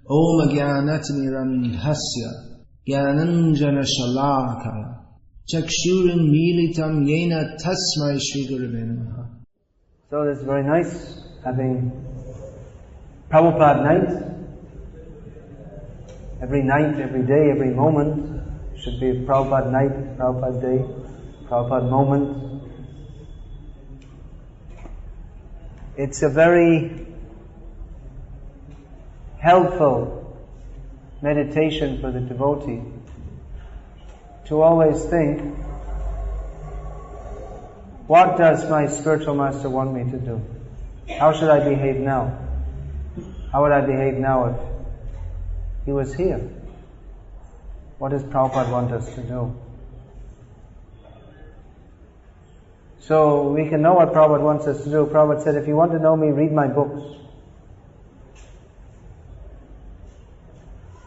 Om Jnanatirandhasya Jnananjana Shalakaya Chakshurin Militam Yena Tasmai Shri Gurave Namaha. So it's very nice having Prabhupada night. Every night, every day, every moment should be a Prabhupada night, Prabhupada day, Prabhupada moment. It's a very helpful meditation for the devotee to always think, what does my spiritual master want me to do? How should I behave now? How would I behave now if he was here? What does Prabhupada want us to do? So we can know what Prabhupada wants us to do. Prabhupada said, if you want to know me, read my books.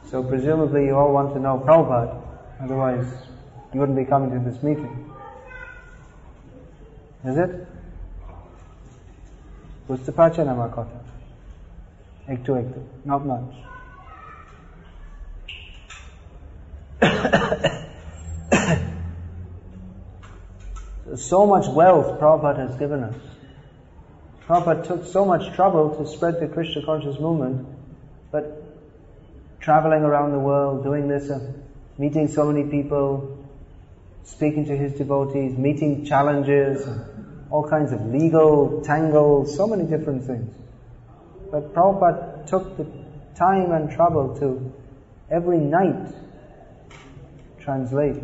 So presumably you all want to know Prabhupada, otherwise you wouldn't be coming to this meeting. Is it? Buঝতে পারছেন আমার কথা? একটু, not much. So much wealth Prabhupada has given us. Prabhupada took so much trouble to spread the Krishna conscious movement, but traveling around the world, doing this, meeting so many people, speaking to his devotees, meeting challenges, all kinds of legal tangles, so many different things. But Prabhupada took the time and trouble to every night translate,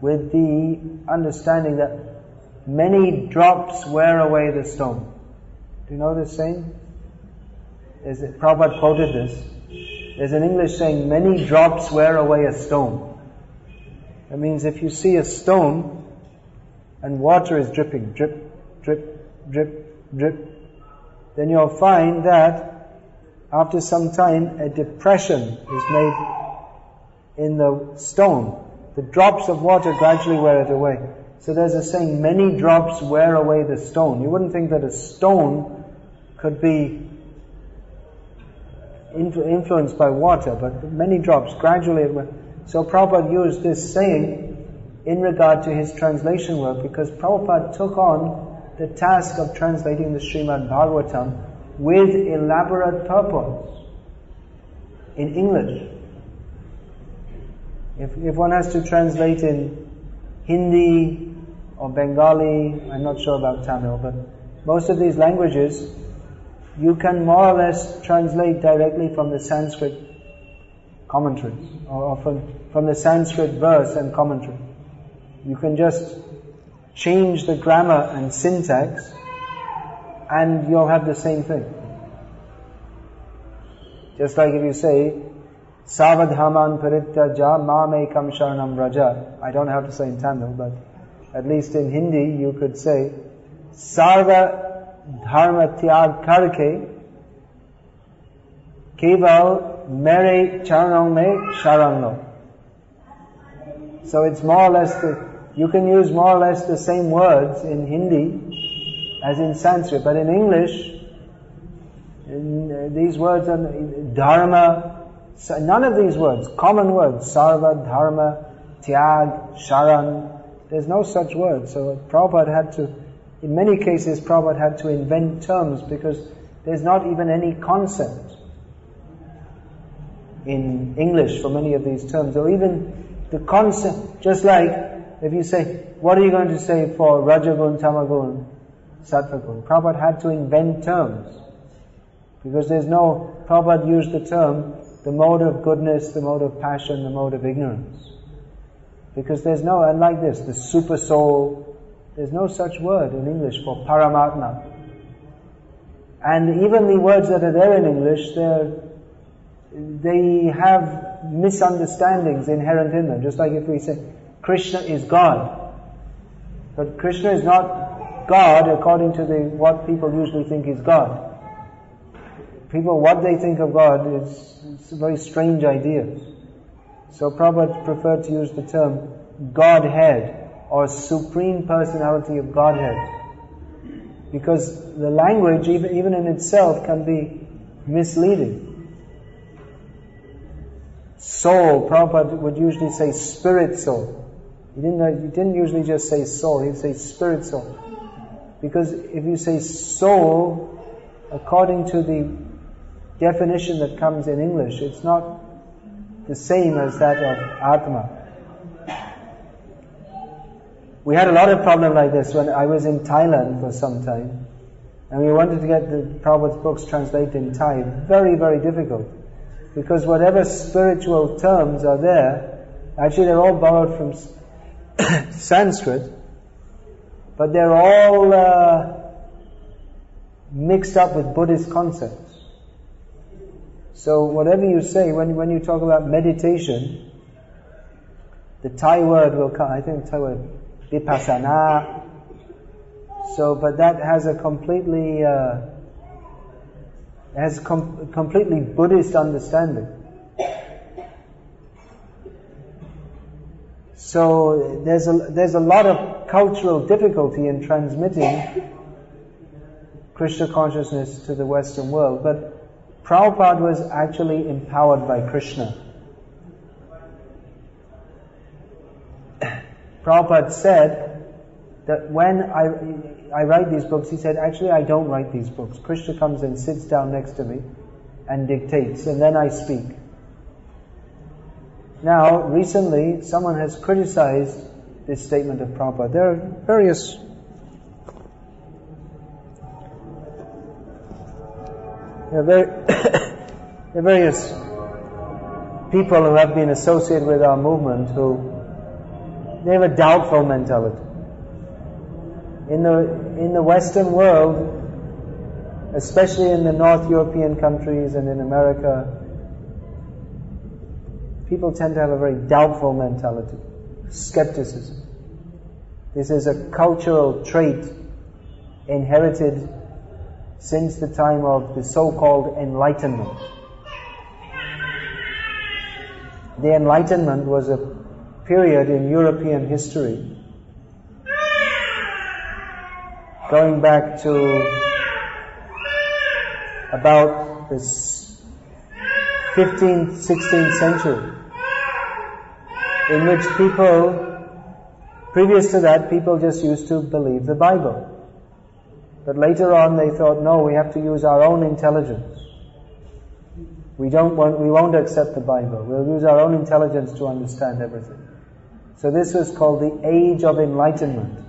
with the understanding that many drops wear away the stone. Do you know this saying? Prabhupada quoted this. There's an English saying, many drops wear away a stone. That means if you see a stone and water is dripping, drip, drip, drip, drip, then you'll find that after some time a depression is made in the stone. The drops of water gradually wear it away. So there's a saying, many drops wear away the stone. You wouldn't think that a stone could be influenced by water, but many drops, gradually it wears. So Prabhupada used this saying in regard to his translation work, because Prabhupada took on the task of translating the Srimad Bhagavatam with elaborate purpose in English. If one has to translate in Hindi or Bengali, I'm not sure about Tamil, but most of these languages, you can more or less translate directly from the Sanskrit commentaries, or from the Sanskrit verse and commentary. You can just change the grammar and syntax and you'll have the same thing. Just like if you say, Savadhaman Parittaja Mamekam Sharanam Raja. I don't know how to say in Tamil, but at least in Hindi you could say, Sarva Dharma Tyag Karke Keval Mere Charanam Me Sharanam. So it's more or less you can use more or less the same words in Hindi as in Sanskrit, but in English, these words are Dharma. None of these words, common words, Sarva, Dharma, Tyag, Sharan, there's no such word. So Prabhupada had to, in many cases, Prabhupada had to invent terms because there's not even any concept in English for many of these terms, or even the concept, just like if you say, what are you going to say for Rajagun, Tamagun, Sattvagun? Prabhupada had to invent terms because Prabhupada used the term the mode of goodness, the mode of passion, the mode of ignorance. Because and like this, the super soul, there's no such word in English for Paramatma. And even the words that are there in English, they have misunderstandings inherent in them. Just like if we say, Krishna is God. But Krishna is not God according to what people usually think is God. What they think of God is a very strange idea. So Prabhupada preferred to use the term Godhead, or Supreme Personality of Godhead. Because the language, even in itself, can be misleading. soul, Prabhupada would usually say spirit soul. He didn't usually just say soul, he'd say spirit soul. Because if you say soul, according to the definition that comes in English, it's not the same as that of Atma. We had a lot of problem like this when I was in Thailand for some time, and we wanted to get the Prabhupada's books translated in Thai. Very, very difficult. Because whatever spiritual terms are there, actually they're all borrowed from Sanskrit, but they're all mixed up with Buddhist concepts. So whatever you say, when you talk about meditation, the Thai word will come, I think the Thai word, vipassana. So, but that has a completely completely Buddhist understanding. So there's a lot of cultural difficulty in transmitting Krishna consciousness to the Western world, but Prabhupada was actually empowered by Krishna. Prabhupada said that when I write these books, he said, actually I don't write these books. Krishna comes and sits down next to me and dictates, and then I speak. Now, recently, someone has criticized this statement of Prabhupada. There are various people who have been associated with our movement who they have a doubtful mentality. In the Western world, especially in the North European countries and in America, people tend to have a very doubtful mentality, skepticism. This is a cultural trait inherited since the time of the so-called Enlightenment. The Enlightenment was a period in European history going back to about the 15th, 16th century, in which previous to that, people just used to believe the Bible. But later on they thought, no, we have to use our own intelligence. We won't accept the Bible. We'll use our own intelligence to understand everything. So this was called the Age of Enlightenment.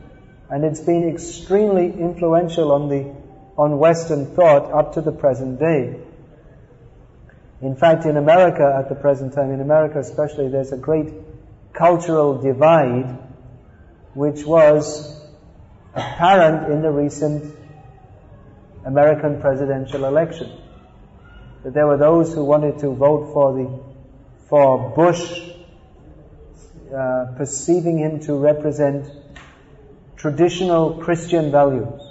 And it's been extremely influential on Western thought up to the present day. In fact, in America at the present time, in America especially, there's a great cultural divide which was apparent in the recent American presidential election. That there were those who wanted to vote for Bush, perceiving him to represent traditional Christian values.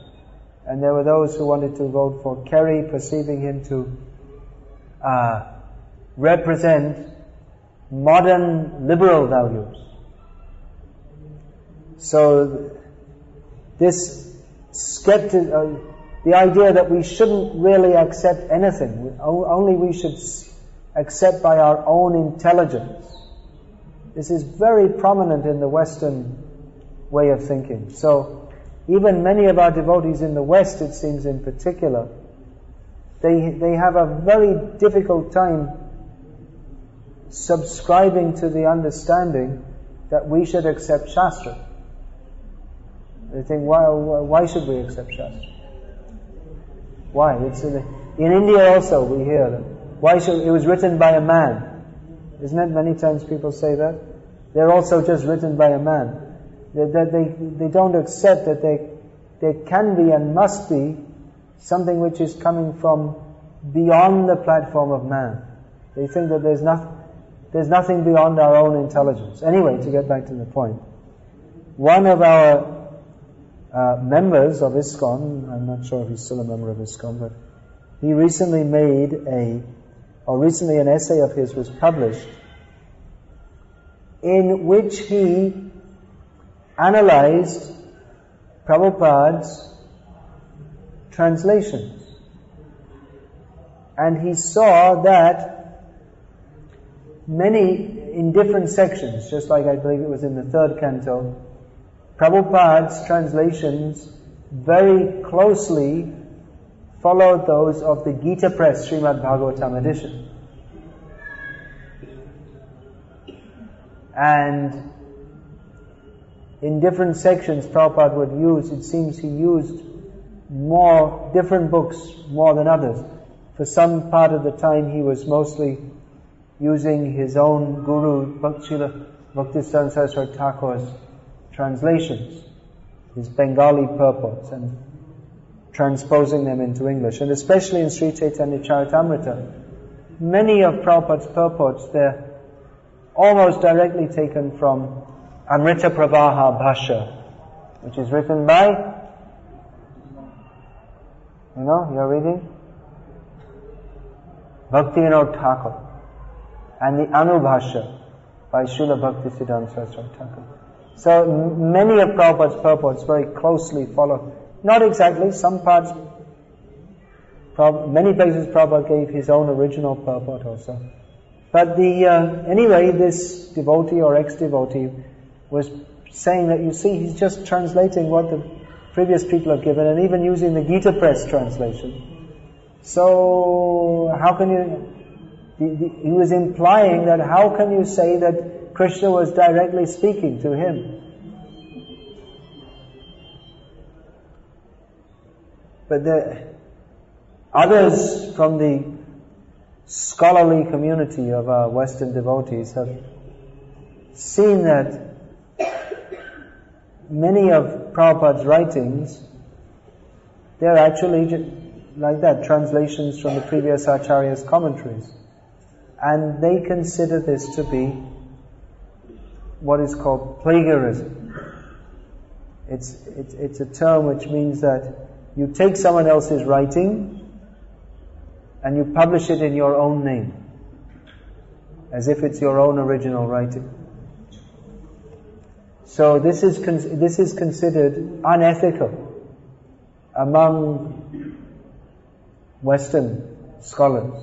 And there were those who wanted to vote for Kerry, perceiving him to represent modern liberal values. So this the idea that we shouldn't really accept anything, only we should accept by our own intelligence, this is very prominent in the Western way of thinking. So even many of our devotees in the West, it seems in particular, they have a very difficult time subscribing to the understanding that we should accept Shastra. They think, why should we accept Shastra? Why? In India also we hear that. It was written by a man. Isn't it? Many times people say that. They're also just written by a man. They don't accept that there can be and must be something which is coming from beyond the platform of man. They think that there's nothing beyond our own intelligence. Anyway, to get back to the point, one of our members of ISKCON, I'm not sure if he's still a member of ISKCON, but he recently recently an essay of his was published in which he analyzed Prabhupada's translations. And he saw that in different sections, just like I believe it was in the 3rd canto, Prabhupada's translations very closely followed those of the Gita Press Srimad Bhagavatam edition. And in different sections Prabhupada would use, it seems he used different books more than others. For some part of the time he was mostly using his own Guru Srila Bhaktisiddhanta Saraswati Thakur's translations, his Bengali purports, and transposing them into English. And especially in Sri Chaitanya Charitamrita, many of Prabhupada's purports, they're almost directly taken from Amrita Pravaha Bhasha, which is written by, you're reading? Bhakti Vinod Thakur, and the Anubhasha by Srila Bhaktisiddhanta Saraswati Thakur. So many of Prabhupada's purports very closely follow, not exactly, some parts, many places Prabhupada gave his own original purport also. But anyway, this devotee or ex-devotee was saying that, you see, he's just translating what the previous people have given, and even using the Gita Press translation. So how can you, he was implying that how can you say that Krishna was directly speaking to him? But the others from the scholarly community of our Western devotees have seen that many of Prabhupada's writings, they're actually like that, translations from the previous Acharya's commentaries. And they consider this to be what is called plagiarism. It's a term which means that you take someone else's writing and you publish it in your own name, as if it's your own original writing. So this is considered unethical among Western scholars.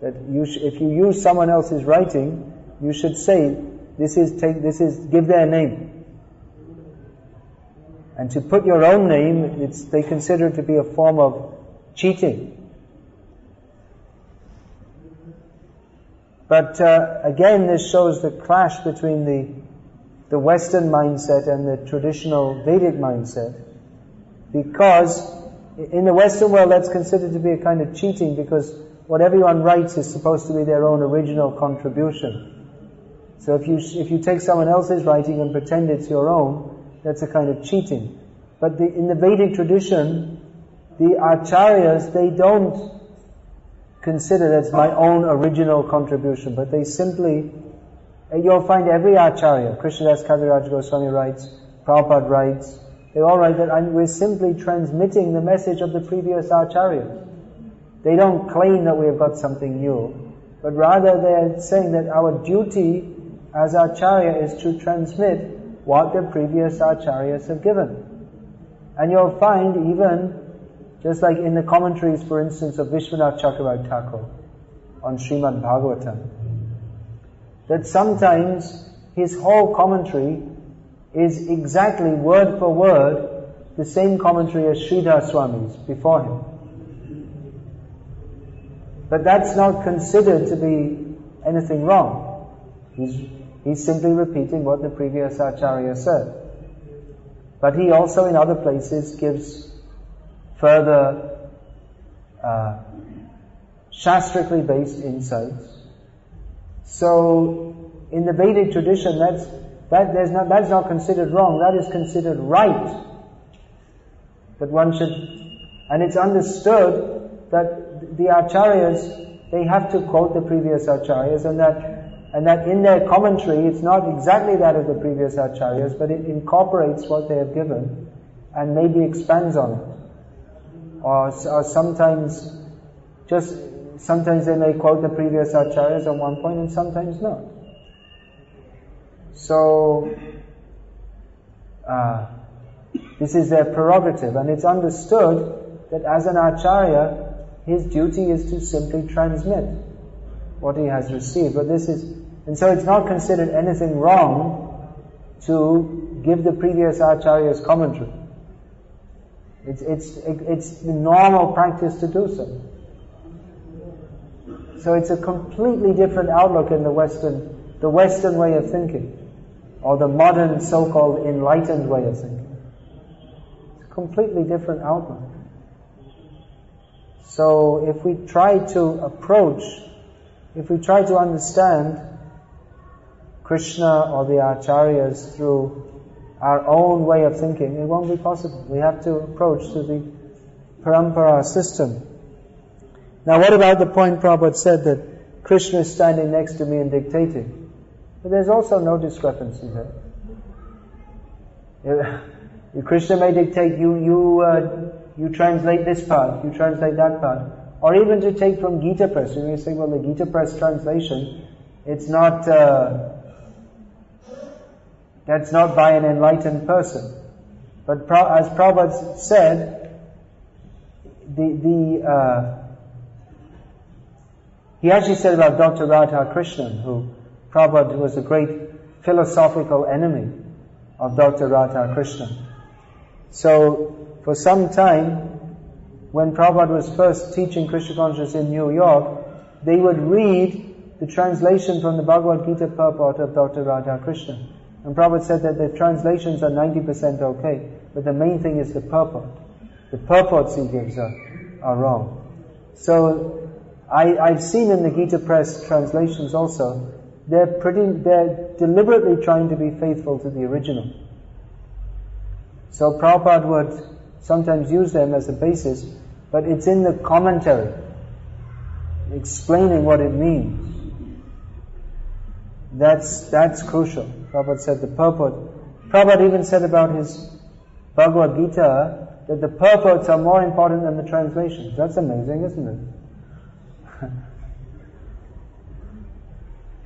That if you use someone else's writing, you should say give their name. And to put your own name, they consider it to be a form of cheating. But again, this shows the clash between the Western mindset and the traditional Vedic mindset. Because in the Western world, that's considered to be a kind of cheating, because what everyone writes is supposed to be their own original contribution. So if you take someone else's writing and pretend it's your own, that's a kind of cheating. But in the Vedic tradition, the acharyas, they don't consider that's my own original contribution, but they simply, you'll find every acharya, Krishnadas Kaviraj Goswami writes, Prabhupada writes, they all write that we're simply transmitting the message of the previous acharyas. They don't claim that we have got something new, but rather they're saying that our duty as acharya is to transmit what the previous acharyas have given. And you'll find even, just like in the commentaries, for instance, of Vishwanath Chakravarti Thakur on Srimad Bhagavatam, that sometimes his whole commentary is exactly word for word the same commentary as Sridhar Swami's before him. But that's not considered to be anything wrong. He's simply repeating what the previous acharya said. But he also in other places gives further shastrically based insights. So in the Vedic tradition, that's not considered wrong, that is considered right. That one should, and it's understood that the acharyas, they have to quote the previous acharyas, and that in their commentary, it's not exactly that of the previous acharyas, but it incorporates what they have given and maybe expands on it. Or sometimes they may quote the previous acharyas on one point and sometimes not. So, this is their prerogative, and it's understood that as an acharya, his duty is to simply transmit. what he has received. But and so it's not considered anything wrong to give the previous Acharya's commentary. It's the normal practice to do so. So it's a completely different outlook in the Western way of thinking, or the modern so-called enlightened way of thinking. It's a completely different outlook. So if we try to understand Krishna or the Acharyas through our own way of thinking, it won't be possible. We have to approach to the parampara system. Now what about the point Prabhupada said that Krishna is standing next to me and dictating? But there's also no discrepancy there. Krishna may dictate, you translate this part, you translate that part. Or even to take from Gita Press, you may say, well, the Gita Press translation, it's not, that's not by an enlightened person. But as Prabhupada said, he actually said about Dr. Radha Krishnan, who Prabhupada was a great philosophical enemy of Dr. Radha Krishnan. So, for some time, when Prabhupada was first teaching Krishna consciousness in New York, they would read the translation from the Bhagavad Gita purport of Dr. Radha Krishnan. And Prabhupada said that the translations are 90% okay, but the main thing is the purport. The purports he gives are wrong. So, I've seen in the Gita Press translations also, they're deliberately trying to be faithful to the original. So Prabhupada would sometimes use them as a basis, but it's in the commentary, explaining what it means. That's crucial. Prabhupada said the purport. Prabhupada even said about his Bhagavad Gita that the purports are more important than the translations. That's amazing, isn't it?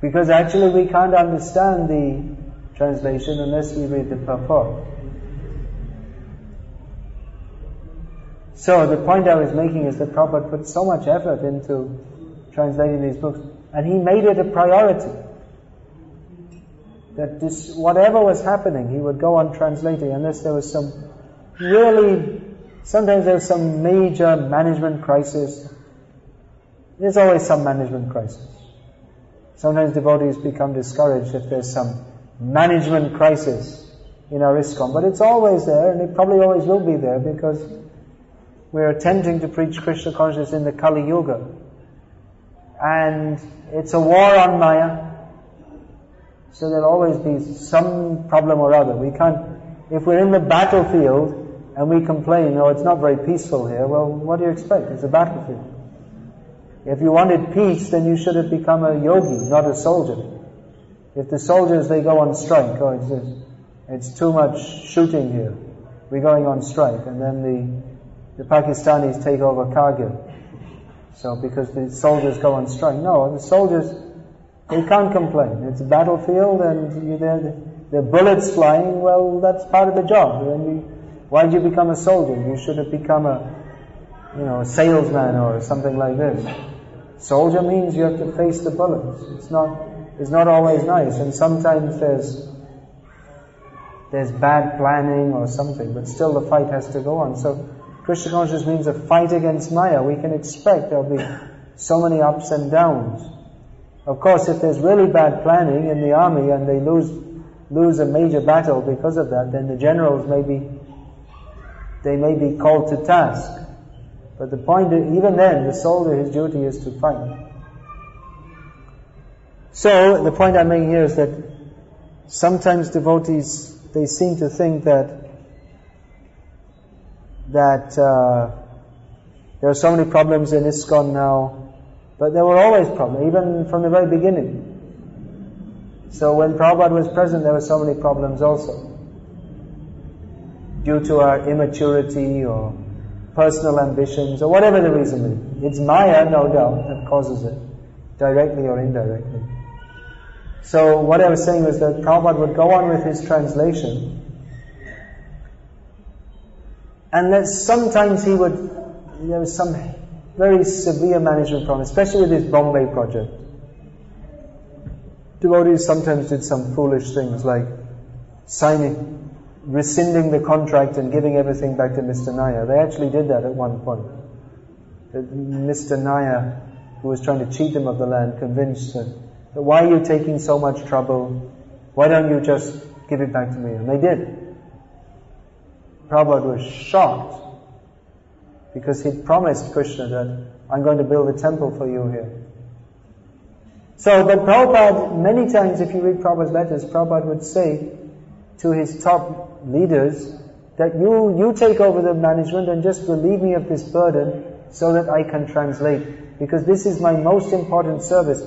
Because actually we can't understand the translation unless we read the purport. So the point I was making is that Prabhupada put so much effort into translating these books, and he made it a priority. That whatever was happening, he would go on translating unless there was sometimes there's some major management crisis. There's always some management crisis. Sometimes devotees become discouraged if there's some management crisis in our ISKCON. But it's always there, and it probably always will be there, because we're attempting to preach Krishna consciousness in the Kali Yuga. And it's a war on Maya. So there'll always be some problem or other. If we're in the battlefield and we complain, oh, it's not very peaceful here, well, what do you expect? It's a battlefield. If you wanted peace, then you should have become a yogi, not a soldier. If the soldiers, they go on strike, it's too much shooting here, we're going on strike, and then the Pakistanis take over Kargil. So because the soldiers go on strike. No, the soldiers, they can't complain. It's a battlefield and there are bullets flying, well, that's part of the job. Why did you become a soldier? You should have become a salesman or something like this. Soldier means you have to face the bullets. It's not always nice, and sometimes there's bad planning or something, but still the fight has to go on. So Krishna consciousness means a fight against Maya. We can expect there'll be so many ups and downs. Of course, if there's really bad planning in the army and they lose a major battle because of that, then the generals may be called to task. But the point is, even then, the soldier, his duty is to fight. So, the point I'm making here is that sometimes devotees, they seem to think that there are so many problems in ISKCON now, but there were always problems, even from the very beginning. So when Prabhupada was present, there were so many problems also, due to our immaturity or personal ambitions, or whatever the reason is. It's Maya, no doubt, that causes it, directly or indirectly. So what I was saying was that Prabhupada would go on with his translation, and that sometimes there was some very severe management problem, especially with his Bombay project. devotees sometimes did some foolish things like rescinding the contract and giving everything back to Mr. Naya. They actually did that at one point. Mr. Naya, who was trying to cheat them of the land, convinced them, that why are you taking so much trouble? Why don't you just give it back to me? And they did. Prabhupada was shocked because he'd promised Krishna that I'm going to build a temple for you here. So, but Prabhupada, many times if you read Prabhupada's letters, Prabhupada would say to his top leaders that you take over the management and just relieve me of this burden so that I can translate, because this is my most important service.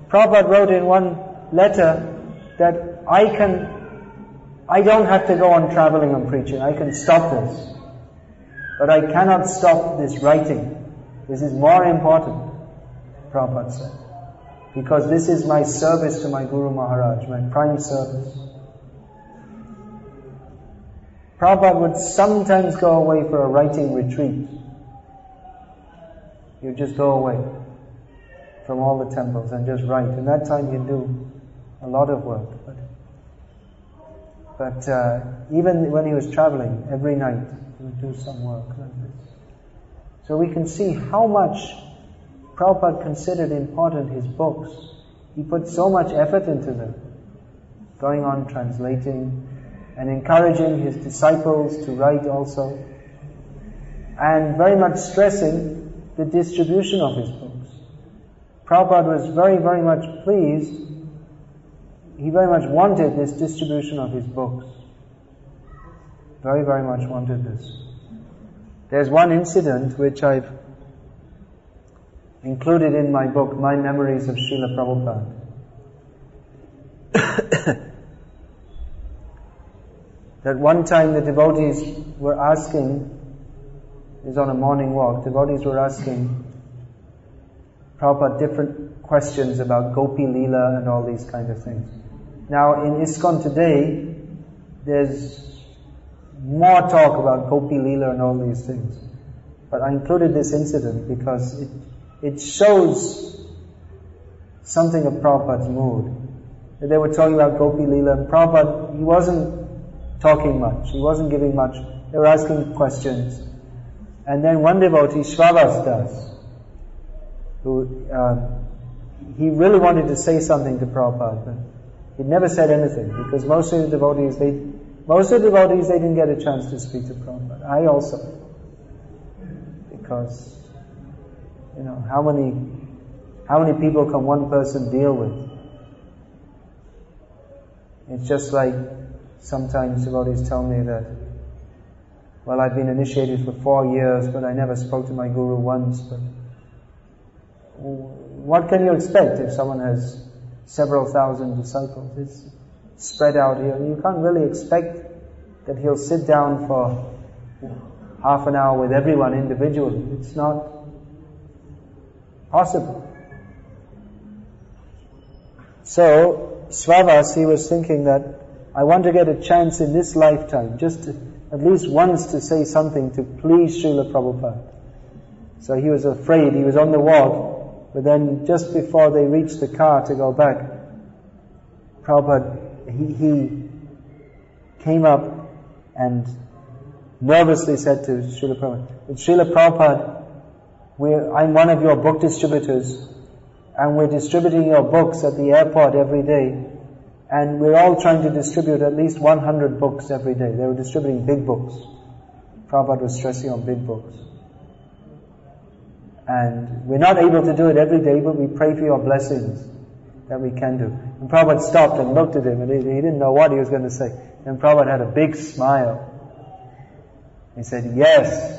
Prabhupada wrote in one letter that I don't have to go on traveling and preaching. I can stop this. But I cannot stop this writing. This is more important, Prabhupada said. Because this is my service to my Guru Maharaj, my prime service. Prabhupada would sometimes go away for a writing retreat. You just go away from all the temples and just write. And that time you do a lot of work. But even when he was traveling, every night he would do some work like this. So we can see how much Prabhupada considered important his books. He put so much effort into them, going on translating and encouraging his disciples to write also, and very much stressing the distribution of his books. Prabhupada was very, very much pleased. He very much wanted this distribution of his books. Very, very much wanted this. There's one incident which I've included in my book, My Memories of Srila Prabhupada. That one time the devotees were asking, it was on a morning walk, devotees were asking Prabhupada different questions about Gopi Leela and all these kind of things. Now in ISKCON today, there's more talk about Gopi Leela and all these things. But I included this incident because it shows something of Prabhupada's mood. They were talking about Gopi Leela, and Prabhupada, he wasn't talking much, he wasn't giving much. They were asking questions. And then one devotee, Srila, who he really wanted to say something to Prabhupada, but he never said anything, because most of the devotees they didn't get a chance to speak to Prabhupada. I also, because how many people can one person deal with? It's just like sometimes devotees tell me that, well, I've been initiated for 4 years, but I never spoke to my guru once. But what can you expect if someone has several thousand disciples? It's spread out here. You can't really expect that he'll sit down for half an hour with everyone individually. It's not possible. So, Svavas, he was thinking that I want to get a chance in this lifetime, just at least once to say something to please Srila Prabhupada. So he was afraid, he was on the walk, but then just before they reached the car to go back, Prabhupada, he came up and nervously said to Srila Prabhupada, Srila Prabhupada, I'm one of your book distributors, and we're distributing your books at the airport every day, and we're all trying to distribute at least 100 books every day. They were distributing big books. Prabhupada was stressing on big books. And we're not able to do it every day, but we pray for your blessings that we can do. And Prabhupada stopped and looked at him, and he didn't know what he was going to say. And Prabhupada had a big smile. He said, yes,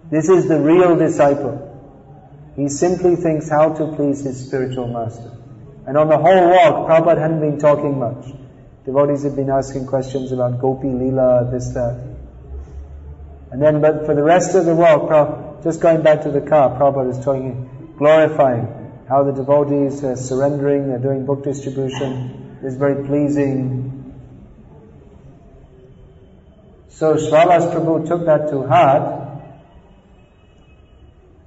this is the real disciple. He simply thinks how to please his spiritual master. And on the whole walk, Prabhupada hadn't been talking much. Devotees had been asking questions about Gopi Leela, this, that. And then, but for the rest of the walk, just going back to the car, Prabhupada is talking, glorifying how the devotees are surrendering, they're doing book distribution. It's very pleasing. So Srila Prabhu took that to heart,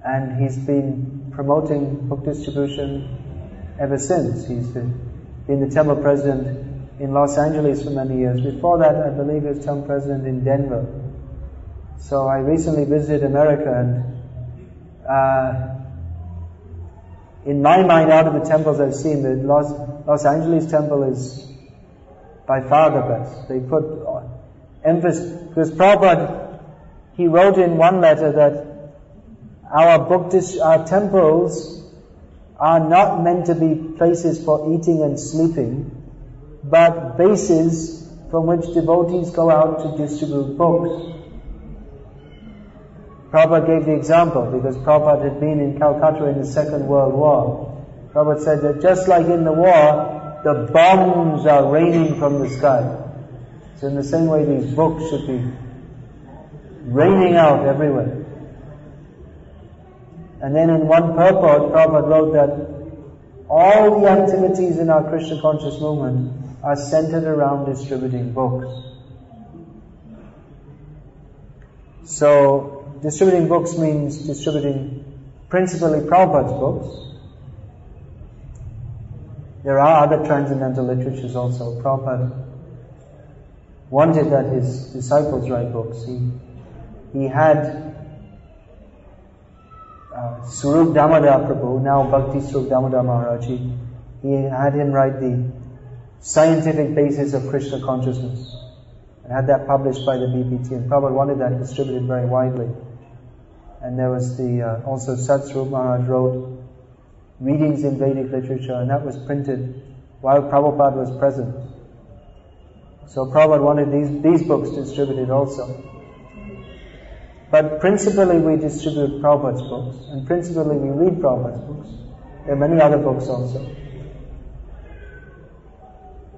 and he's been promoting book distribution ever since. been the temple president in Los Angeles for many years. Before that, I believe he was temple president in Denver. So I recently visited America, and in my mind, out of the temples I've seen, the Los Angeles temple is by far the best. They put emphasis, because Prabhupada, he wrote in one letter that our temples are not meant to be places for eating and sleeping, but bases from which devotees go out to distribute books. Prabhupada gave the example, because Prabhupada had been in Calcutta in the Second World War. Prabhupada said that just like in the war, the bombs are raining from the sky. So in the same way, these books should be raining out everywhere. And then in one purport, Prabhupada wrote that all the activities in our Krishna conscious movement are centered around distributing books. So, distributing books means distributing principally Prabhupada's books. There are other transcendental literatures also. Prabhupada wanted that his disciples write books. He had Swarup Damodar Prabhu, now Bhakti Swarup Damodar Maharaj, he had him write the scientific basis of Krishna consciousness, and had that published by the BPT, and Prabhupada wanted that distributed very widely. And there was also Sat Swarup Maharaj wrote readings in Vedic literature, and that was printed while Prabhupada was present. So Prabhupada wanted these books distributed also. But principally we distribute Prabhupada's books, and principally we read Prabhupada's books. There are many other books also.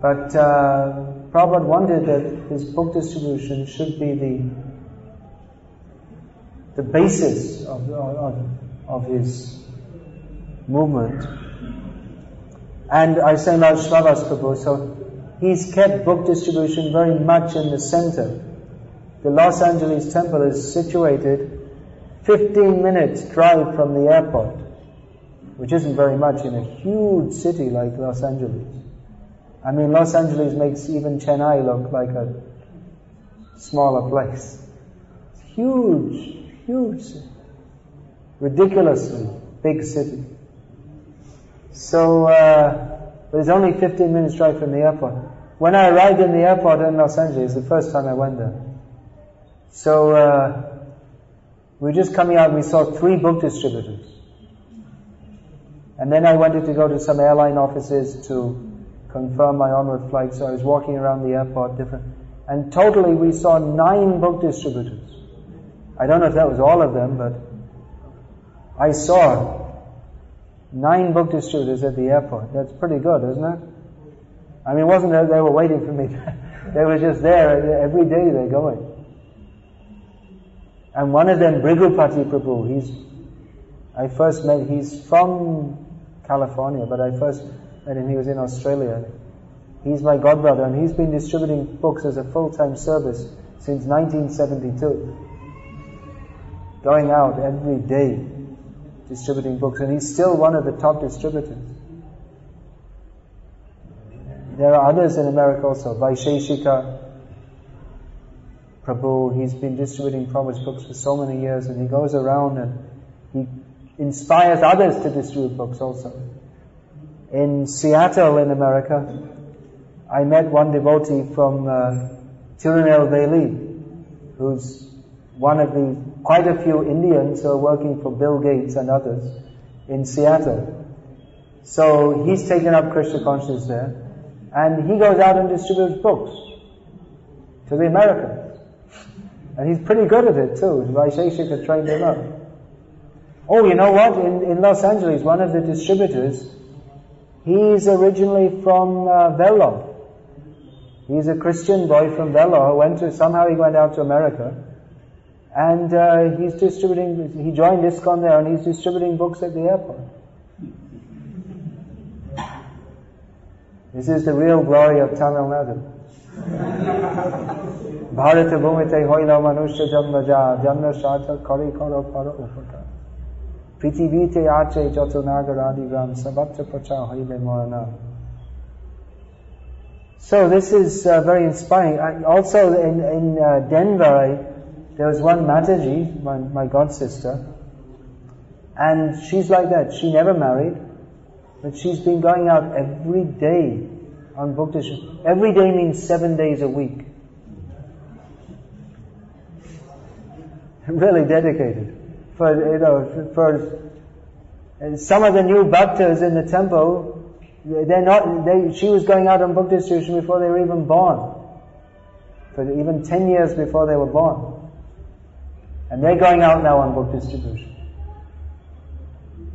But Prabhupada wanted that his book distribution should be the basis of his movement. And I say now Srila Prabhu, so he's kept book distribution very much in the center. The Los Angeles temple is situated 15 minutes drive from the airport, which isn't very much in a huge city like Los Angeles. I mean, Los Angeles makes even Chennai look like a smaller place. It's huge, ridiculously big city. So, but it's only 15 minutes drive from the airport. When I arrived in the airport in Los Angeles, the first time I went there, so we were just coming out and we saw 3 book distributors. And then I wanted to go to some airline offices to confirm my onward flight, so I was walking around the airport and totally we saw 9 book distributors. I don't know if that was all of them, but I saw 9 book distributors at the airport. That's pretty good, isn't it? I mean, it wasn't that they were waiting for me. They were just there. Every day they're going. And one of them, Brigupati Prabhu, he's from California, but I first met him, he was in Australia. He's my godbrother, and he's been distributing books as a full-time service since 1972. Going out every day, distributing books, and he's still one of the top distributors. There are others in America also, Vaisheshika Prabhu, he's been distributing Prabhupada's books for so many years, and he goes around and he inspires others to distribute books also. In Seattle in America, I met one devotee from Tirunelveli, who's one of quite a few Indians who are working for Bill Gates and others in Seattle. So he's taken up Krishna consciousness there, and he goes out and distributes books to the Americans. And he's pretty good at it too. Vaisheshika trained him up. Oh, you know what? In Los Angeles, one of the distributors, he's originally from Vellore. He's a Christian boy from Vellore. Somehow he went out to America. And he's distributing, he joined ISKCON there, and he's distributing books at the airport. This is the real glory of Tamil Nadu. Bharata bhumite hoila manusya jamnaja jamna shata kari karo para upaka prithivite ache jato nagaradi gram sabatra pacha hoile morana. So this is very inspiring. Also in Denver, there was one Mataji, my god sister, and she's like that. She never married, but she's been going out every day on book distribution. Every day means 7 days a week. Really dedicated. For some of the new bhaktas in the temple, she was going out on book distribution before they were even born. For even 10 years before they were born. And they're going out now on book distribution.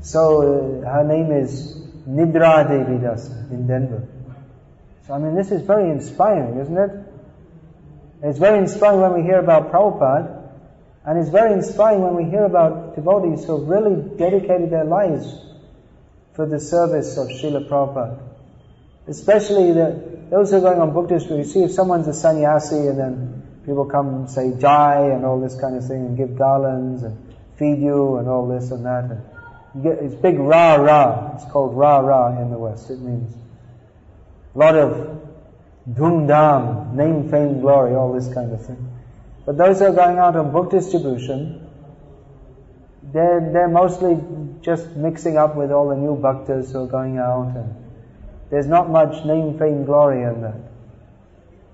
So her name is Nidra Devi Dasa in Denver. So I mean, this is very inspiring, isn't it? It's very inspiring when we hear about Prabhupada, and it's very inspiring when we hear about devotees who have really dedicated their lives for the service of Srila Prabhupada. Especially those who are going on book distribution. You see, if someone's a sannyasi and then people come and say Jai and all this kind of thing and give garlands and feed you and all this and that. And it's big Ra. It's called Ra in the West. It means a lot of dhum-dham, name, fame, glory, all this kind of thing. But those who are going out on book distribution, they're mostly just mixing up with all the new bhaktas who are going out, and there's not much name, fame, glory in that.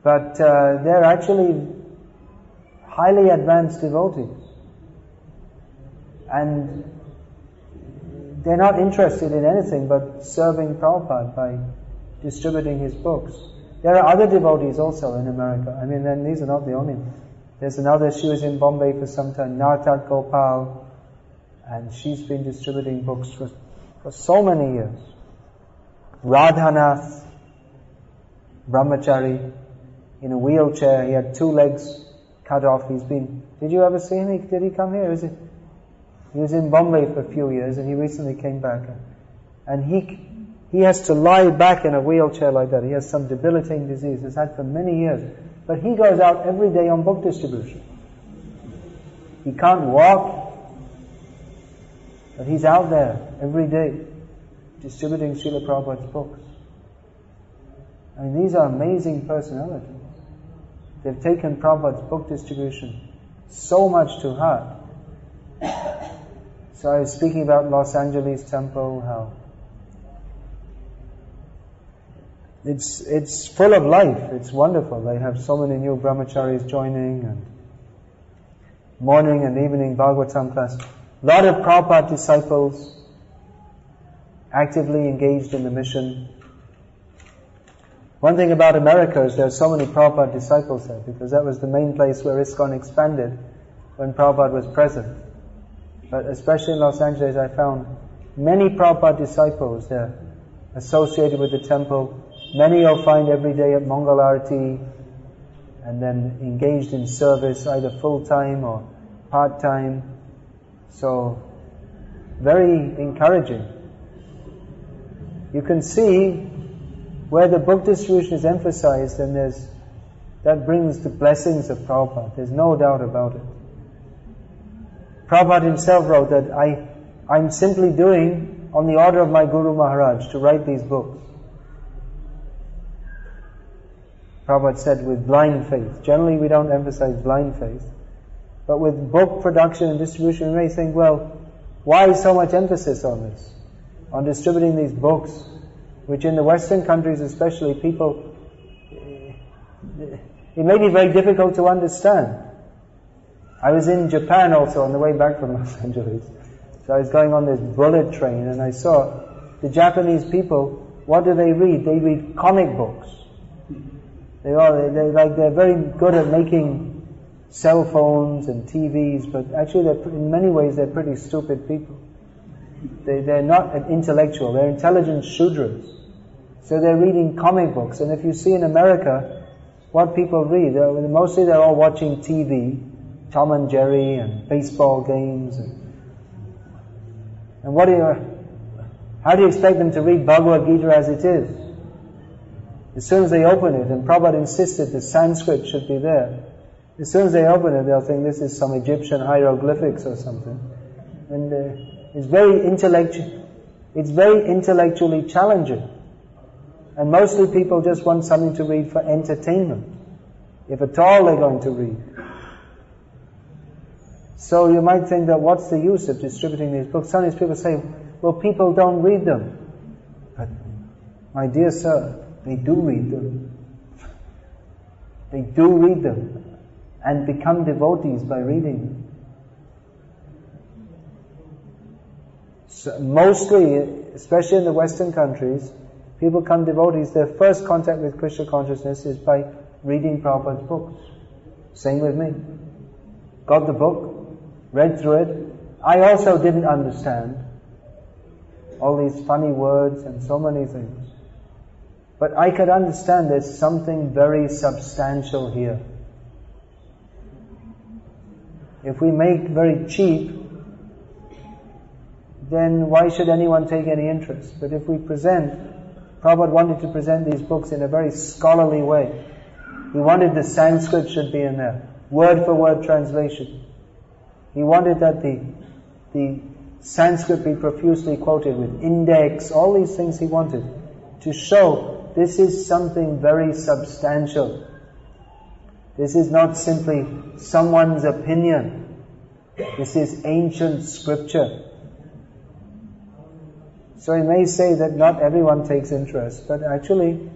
But they're actually highly advanced devotees. And they're not interested in anything but serving Prabhupada by distributing his books. There are other devotees also in America. I mean, then these are not the only ones. There's another, she was in Bombay for some time, Nartat Gopal, and she's been distributing books for so many years. Radhanath, Brahmachari, in a wheelchair, he had 2 legs cut off. Did you ever see him? Did he come here? He was in Bombay for a few years, and he recently came back. And he has to lie back in a wheelchair like that. He has some debilitating disease. He's had for many years. But he goes out every day on book distribution. He can't walk, but he's out there every day distributing Srila Prabhupada's books. I mean, these are amazing personalities. They've taken Prabhupada's book distribution so much to heart. So I was speaking about Los Angeles temple, how it's full of life. It's wonderful. They have so many new brahmacharis joining, and morning and evening Bhagavatam class. A lot of Prabhupada disciples actively engaged in the mission. One thing about America is there are so many Prabhupada disciples there, because that was the main place where ISKCON expanded when Prabhupada was present. But especially in Los Angeles, I found many Prabhupada disciples there associated with the temple. Many you'll find every day at Mangal Arati, and then engaged in service, either full-time or part-time. So, very encouraging. You can see where the book distribution is emphasized, and that brings the blessings of Prabhupada. There's no doubt about it. Prabhupada himself wrote that I'm simply doing on the order of my Guru Maharaj to write these books. Prabhupada said with blind faith. Generally we don't emphasize blind faith. But with book production and distribution, you may think, well, why so much emphasis on this? On distributing these books, which in the Western countries especially, people, it may be very difficult to understand. I was in Japan also on the way back from Los Angeles. So I was going on this bullet train, and I saw the Japanese people, what do they read? They read comic books. They're very good at making cell phones and TVs, but actually in many ways they're pretty stupid people. They're not intellectual, they're intelligent Shudras. So they're reading comic books, and if you see in America what people read, mostly they're all watching TV, Tom and Jerry and baseball games, and how do you expect them to read Bhagavad Gita as it is? As soon as they open it, and Prabhupada insisted the Sanskrit should be there, as soon as they open it, they'll think this is some Egyptian hieroglyphics or something. And it's very intellectually challenging. And mostly people just want something to read for entertainment, if at all they're going to read. So you might think that what's the use of distributing these books? Some of these people say, well, people don't read them. But my dear sir, they do read them. They do read them and become devotees by reading them. So mostly, especially in the Western countries, people become devotees. Their first contact with Krishna consciousness is by reading Prabhupada's books. Same with me. Got the book, read through it. I also didn't understand all these funny words and so many things. But I could understand there's something very substantial here. If we make very cheap, then why should anyone take any interest? But if we Prabhupada wanted to present these books in a very scholarly way. He wanted the Sanskrit should be in there, word for word translation. He wanted that the Sanskrit be profusely quoted with index, all these things he wanted to show this is something very substantial. This is not simply someone's opinion. This is ancient scripture. So he may say that not everyone takes interest, but actually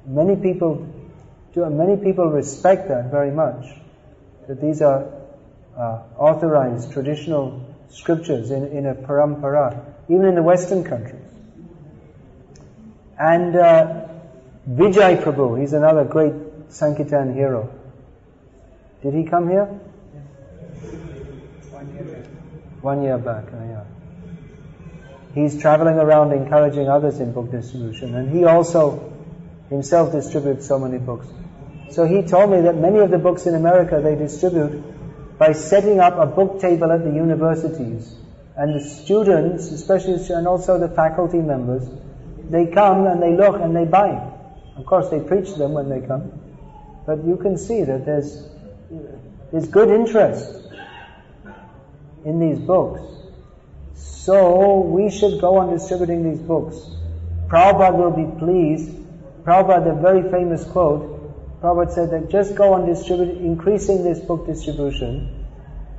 many people respect that very much. That these are authorized traditional scriptures in a parampara, even in the Western countries. And Vijay Prabhu, he's another great Sankirtan hero. Did he come here? 1 year back, yeah. He's traveling around encouraging others in book distribution, and he also himself distributes so many books. So he told me that many of the books in America they distribute by setting up a book table at the universities, and the students, especially, and also the faculty members, they come and they look and they buy. Of course they preach to them when they come, but you can see that there's good interest in these books. So we should go on distributing these books. Prabhupada will be pleased. Prabhupada, the very famous quote, Prabhupada said that just go on increasing this book distribution.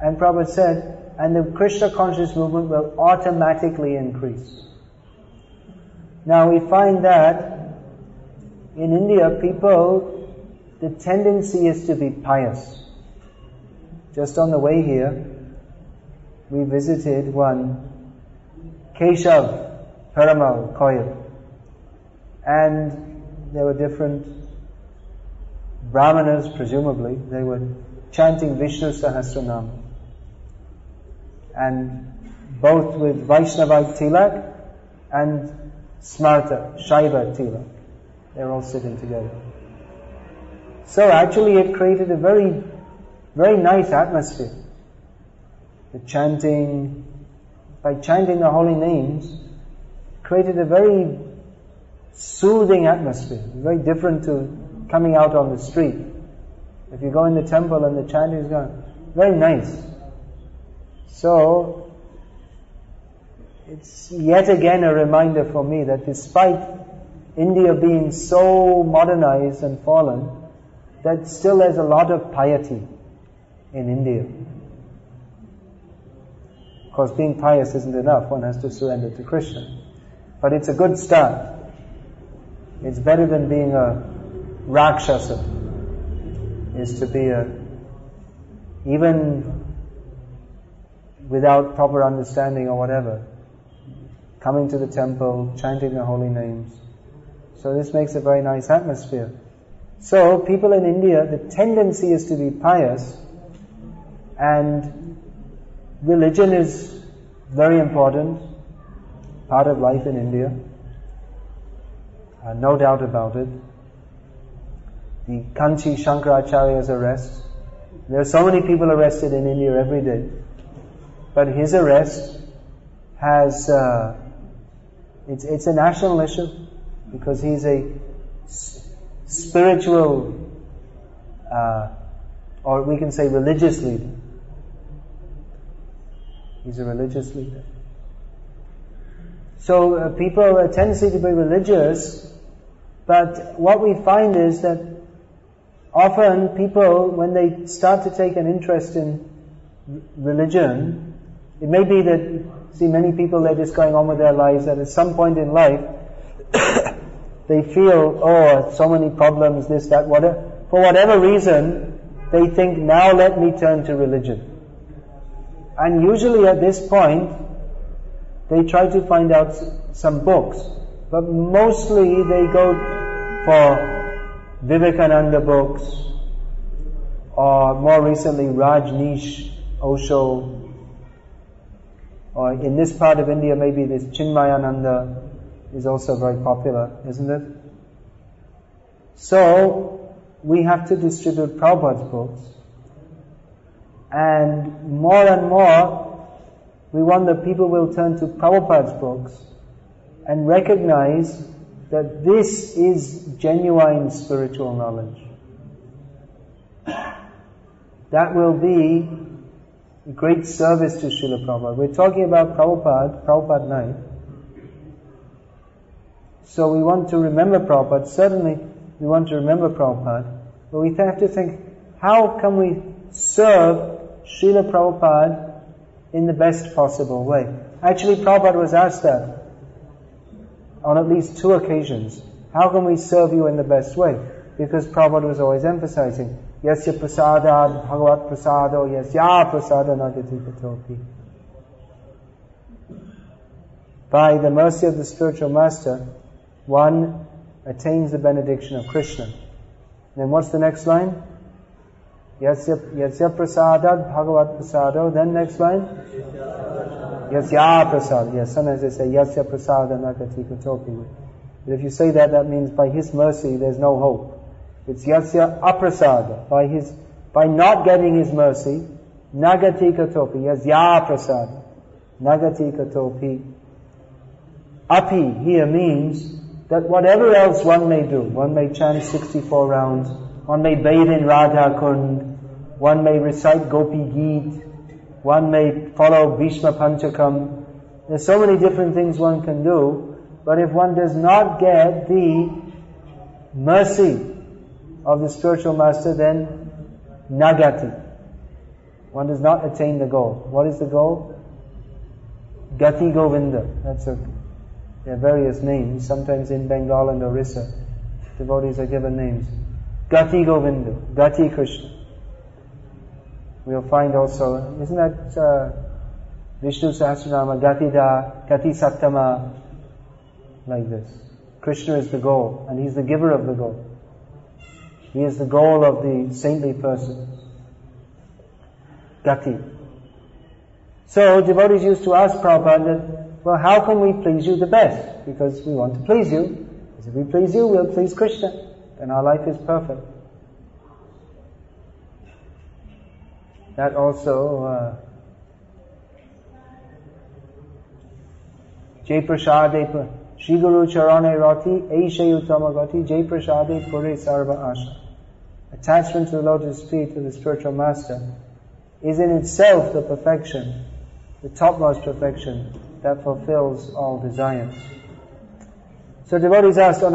And Prabhupada said, and the Krishna conscious movement will automatically increase. Now we find that in India, the tendency is to be pious. Just on the way here, we visited one Keshav Perumal Koil, and there were different brahmanas, presumably, they were chanting Vishnu Sahasranam, and both with Vaishnavite tilak and Smarta, Shaiva tilak. They're all sitting together. So actually it created a very, very nice atmosphere. The chanting, by chanting the holy names, created a very soothing atmosphere, very different to coming out on the street. If you go in the temple and the chanting is going, very nice. So, it's yet again a reminder for me that despite India being so modernized and fallen, that still there's a lot of piety in India. Of course, being pious isn't enough. One has to surrender to Krishna. But it's a good start. It's better than being a Rakshasa. Is to be even without proper understanding or whatever, coming to the temple, chanting the holy names. So this makes a very nice atmosphere. So people in India, the tendency is to be pious, and religion is very important, part of life in India. No doubt about it. The Kanchi Shankaracharya's arrest. There are so many people arrested in India every day. But his arrest has, it's a national issue, because he's a spiritual, or we can say religious leader. He's a religious leader. So people, a tendency to be religious But what we find is that often people, when they start to take an interest in religion, it may be that, see, many people, they're just going on with their lives, that at some point in life, they feel, oh, so many problems, this, that, whatever. For whatever reason, they think, now let me turn to religion. And usually at this point, they try to find out some books. But mostly they go for Vivekananda books, or more recently Rajneesh, Osho, or in this part of India maybe this Chinmayananda is also very popular, isn't it? So we have to distribute Prabhupada's books, and more we want that people will turn to Prabhupada's books and recognize that this is genuine spiritual knowledge. That will be a great service to Srila Prabhupada. We're talking about Prabhupada night. So we want to remember Prabhupada. Certainly we want to remember Prabhupada. But we have to think, how can we serve Srila Prabhupada in the best possible way? Actually, Prabhupada was asked that on at least 2 occasions. How can we serve you in the best way? Because Prabhupada was always emphasizing, Yasya prasada bhagavat prasado yasya prasada nagati patopi. By the mercy of the spiritual master, one attains the benediction of Krishna. Then what's the next line? Yasya prasadat bhagavat prasado. Then next line? Yasya prasad. Yes, sometimes they say Yasya prasada nagati patopi. But if you say that, that means by His mercy there's no hope. It's Yasya aprasada. By not getting His mercy, nagati katopi. Yasya prasada. Nagati katopi. Api here means that whatever else one may do, one may chant 64 rounds, one may bathe in Radha Kund, one may recite Gopi Geet, one may follow Bhishma Panchakam. There's so many different things one can do, but if one does not get the mercy of the spiritual master, then nagati. One does not attain the goal. What is the goal? Gati Govinda. There are various names. Sometimes in Bengal and Orissa, devotees are given names. Gati Govinda, Gati Krishna. We'll find also, isn't that Vishnu Sahasranama, Gati Da, Gati Sattama, like this. Krishna is the goal, and He's the giver of the goal. He is the goal of the saintly person. Gati. So devotees used to ask Prabhupada that, well, how can we please you the best? Because we want to please you. Because if we please you, we'll please Krishna. Then our life is perfect. That also, Jai Prasade, Shri Guru Charane Rati, Eishe Uttama Gati, Jai Prasade Pure Sarva Asha. Attachment to the lotus feet of the spiritual master is in itself the perfection, the topmost perfection that fulfills all desires. So devotees asked, they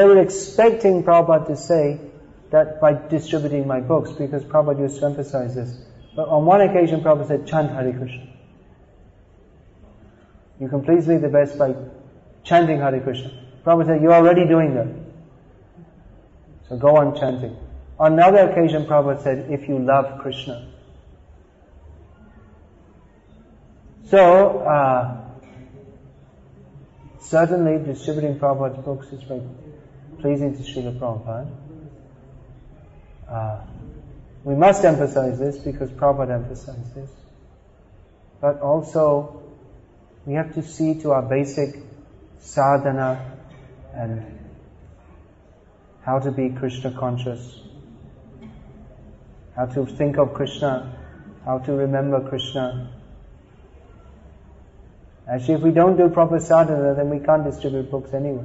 were expecting Prabhupada to say that by distributing my books, because Prabhupada used to emphasize this. But on one occasion Prabhupada said, chant Hare Krishna. You can please me the best by chanting Hare Krishna. Prabhupada said, you're already doing that. So go on chanting. On another occasion Prabhupada said, if you love Krishna. So, certainly distributing Prabhupada's books is very pleasing to Srila Prabhupada. We must emphasize this because Prabhupada emphasized this. But also, we have to see to our basic sadhana and how to be Krishna conscious, how to think of Krishna, how to remember Krishna. Actually, if we don't do proper sadhana, then we can't distribute books anyway.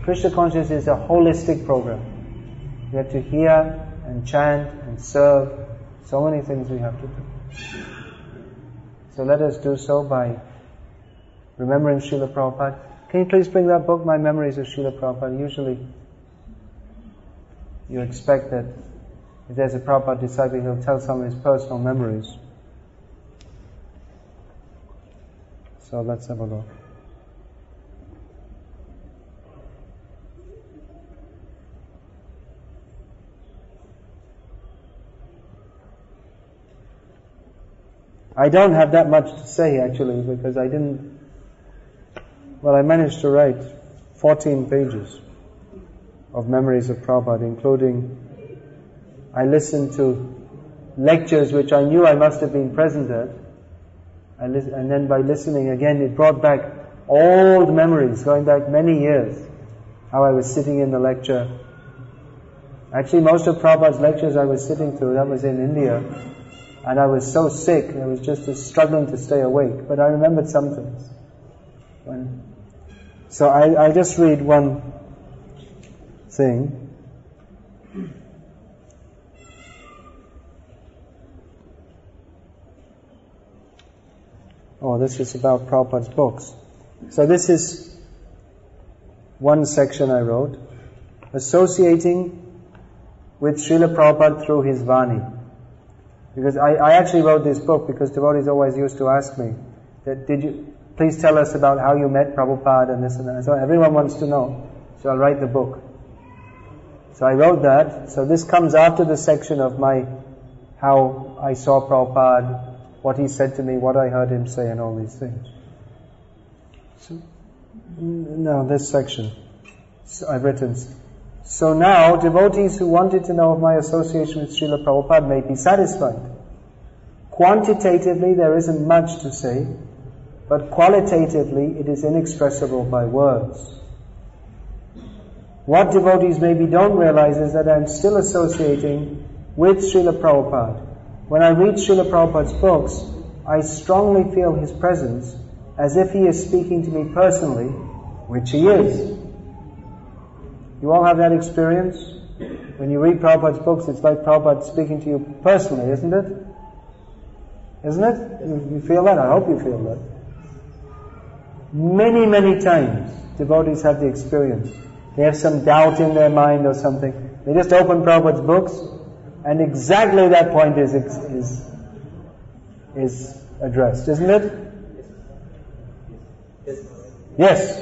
Krishna consciousness is a holistic program. We have to hear and chant and serve. So many things we have to do. So let us do so by Remembering Srila Prabhupada. Can you please bring that book, My Memories of Srila Prabhupada? Usually you expect that if there's a Prabhupada disciple, he'll tell some of his personal memories. So let's have a look. I don't have that much to say actually, because I managed to write 14 pages of memories of Prabhupada, including I listened to lectures which I knew I must have been present at, and then by listening again it brought back old memories going back many years, how I was sitting in the lecture. Actually most of Prabhupada's lectures I was sitting through, that was in India, and I was so sick, I was just struggling to stay awake, but I remembered some things. So I'll just read one thing. Oh, this is about Prabhupada's books. So this is one section I wrote, associating with Srila Prabhupada through his Vani. Because I actually wrote this book because devotees always used to ask me, that please tell us about how you met Prabhupada and this and that. So everyone wants to know. So I'll write the book. So I wrote that. So this comes after the section of how I saw Prabhupada, what he said to me, what I heard him say, and all these things. So, now this section. So I've written, so now devotees who wanted to know of my association with Srila Prabhupada may be satisfied. Quantitatively there isn't much to say, but qualitatively it is inexpressible by words. What devotees maybe don't realize is that I'm still associating with Srila Prabhupada. When I read Srila Prabhupada's books, I strongly feel his presence as if he is speaking to me personally, which he is. You all have that experience? When you read Prabhupada's books, it's like Prabhupada speaking to you personally, isn't it? Isn't it? You feel that? I hope you feel that. Many, many times, devotees have the experience. They have some doubt in their mind or something. They just open Prabhupada's books, and exactly that point is addressed, isn't it? Yes.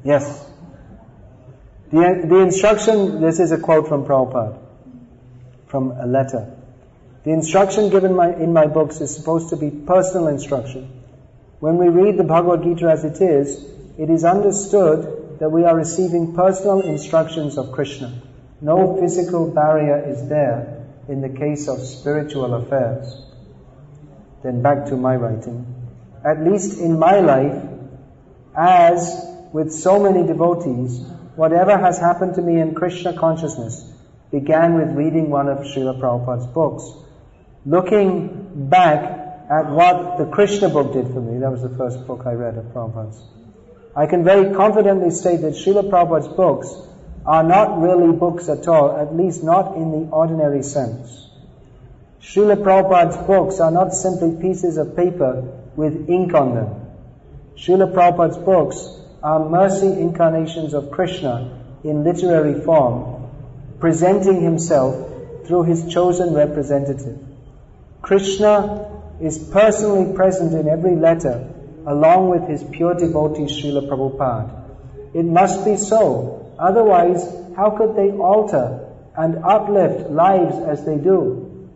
Yes. The instruction, this is a quote from Prabhupada, from a letter. The instruction given in my books is supposed to be personal instruction. When we read the Bhagavad Gita as it is understood that we are receiving personal instructions of Krishna. No physical barrier is there in the case of spiritual affairs. Then back to my writing. At least in my life, as with so many devotees, whatever has happened to me in Krishna consciousness began with reading one of Srila Prabhupada's books. Looking back at what the Krishna book did for me, that was the first book I read of Prabhupada's, I can very confidently state that Srila Prabhupada's books are not really books at all, at least not in the ordinary sense. Srila Prabhupada's books are not simply pieces of paper with ink on them. Srila Prabhupada's books are mercy incarnations of Krishna in literary form, presenting himself through his chosen representative. Krishna is personally present in every letter, along with his pure devotee Srila Prabhupada. It must be so, otherwise how could they alter and uplift lives as they do?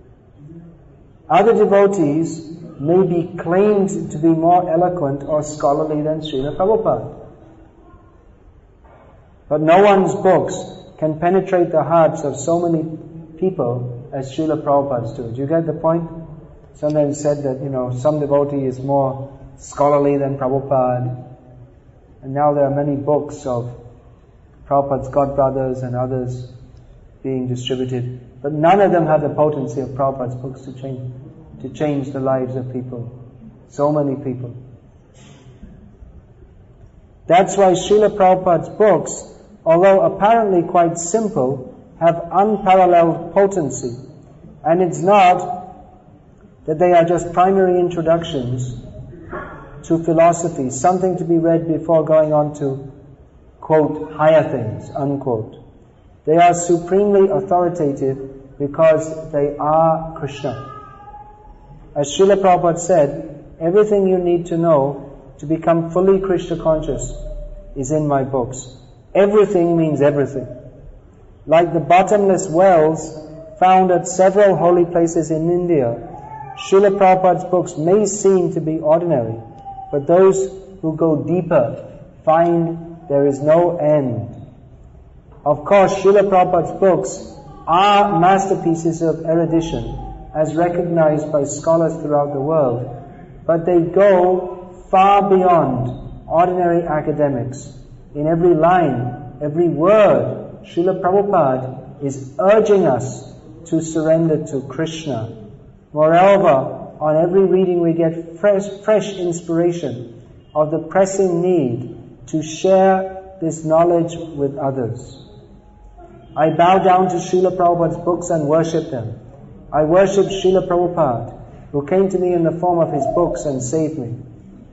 Other devotees may be claimed to be more eloquent or scholarly than Srila Prabhupada. But no one's books can penetrate the hearts of so many people as Srila Prabhupada's do. Do you get the point? Sometimes said that, some devotee is more scholarly than Prabhupada. And now there are many books of Prabhupada's godbrothers and others being distributed. But none of them have the potency of Prabhupada's books to change the lives of people. So many people. That's why Srila Prabhupada's books, although apparently quite simple, have unparalleled potency. And it's not that they are just primary introductions to philosophy, something to be read before going on to, quote, higher things, unquote. They are supremely authoritative because they are Krishna. As Srila Prabhupada said, everything you need to know to become fully Krishna conscious is in my books. Everything means everything. Like the bottomless wells found at several holy places in India, Srila Prabhupada's books may seem to be ordinary, but those who go deeper find there is no end. Of course, Srila Prabhupada's books are masterpieces of erudition, as recognized by scholars throughout the world, but they go far beyond ordinary academics. In every line, every word, Srila Prabhupada is urging us to surrender to Krishna. Moreover, on every reading we get fresh inspiration of the pressing need to share this knowledge with others. I bow down to Srila Prabhupada's books and worship them. I worship Srila Prabhupada, who came to me in the form of his books and saved me.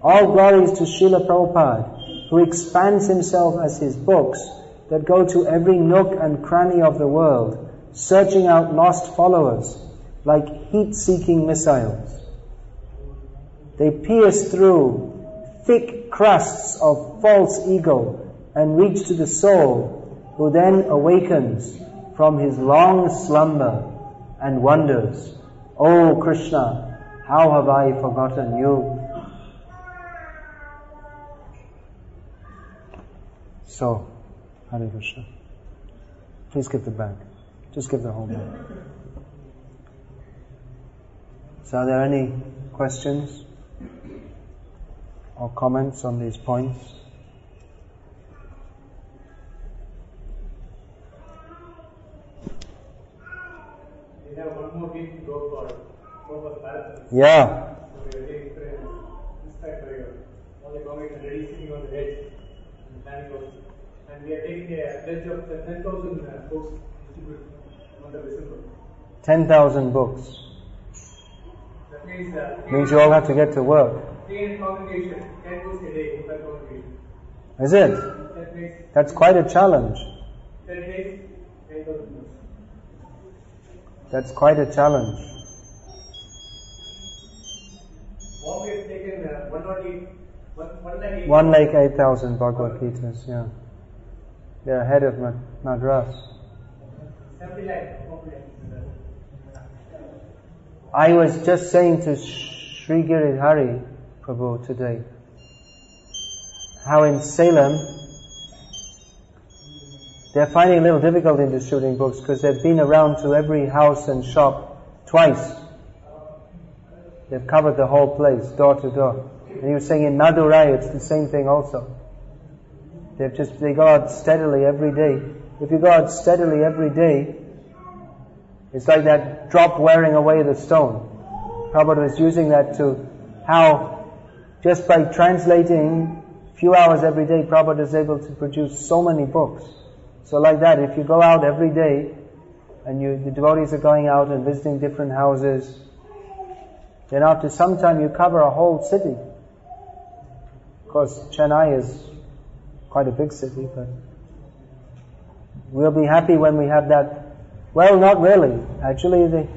All glories to Srila Prabhupada, who expands himself as his books that go to every nook and cranny of the world, searching out lost followers like heat-seeking missiles. They pierce through thick crusts of false ego and reach to the soul, who then awakens from his long slumber and wonders, "Oh Krishna, how have I forgotten you?" So, Hare Krishna. Please give the bag. Just give the whole bag. So are there any questions or comments on these points? We have one more week to go for marathon. Yeah. So we are very inspired by all the comments already sitting on the edge and planning also. And we are taking a pledge of 10,000 books distributed in the month of December. 10,000 books. That Means you all have to get to work. 3 in congregation, 10 books a day in that congregation. Is it? That makes That's quite a challenge. 10 days, 10,000 books. That's quite a challenge. Bombay has taken 1 lakh 8,000 Bhagavad Gitas, yeah. They're ahead of Madras. 70 lakh. I was just saying to Sri Giridhari Prabhu today, how in Salem, they're finding a little difficult in distributing books because they've been around to every house and shop twice. They've covered the whole place, door to door. And he was saying in Nadu, it's the same thing also. They go out steadily every day. If you go out steadily every day, it's like that drop wearing away the stone. Prabhupada was using that to how just by translating a few hours every day, Prabhupada is able to produce so many books. So like that, if you go out every day and the devotees are going out and visiting different houses, then after some time you cover a whole city. Of course, Chennai is quite a big city, but we'll be happy when we have that. Well, not really. Actually,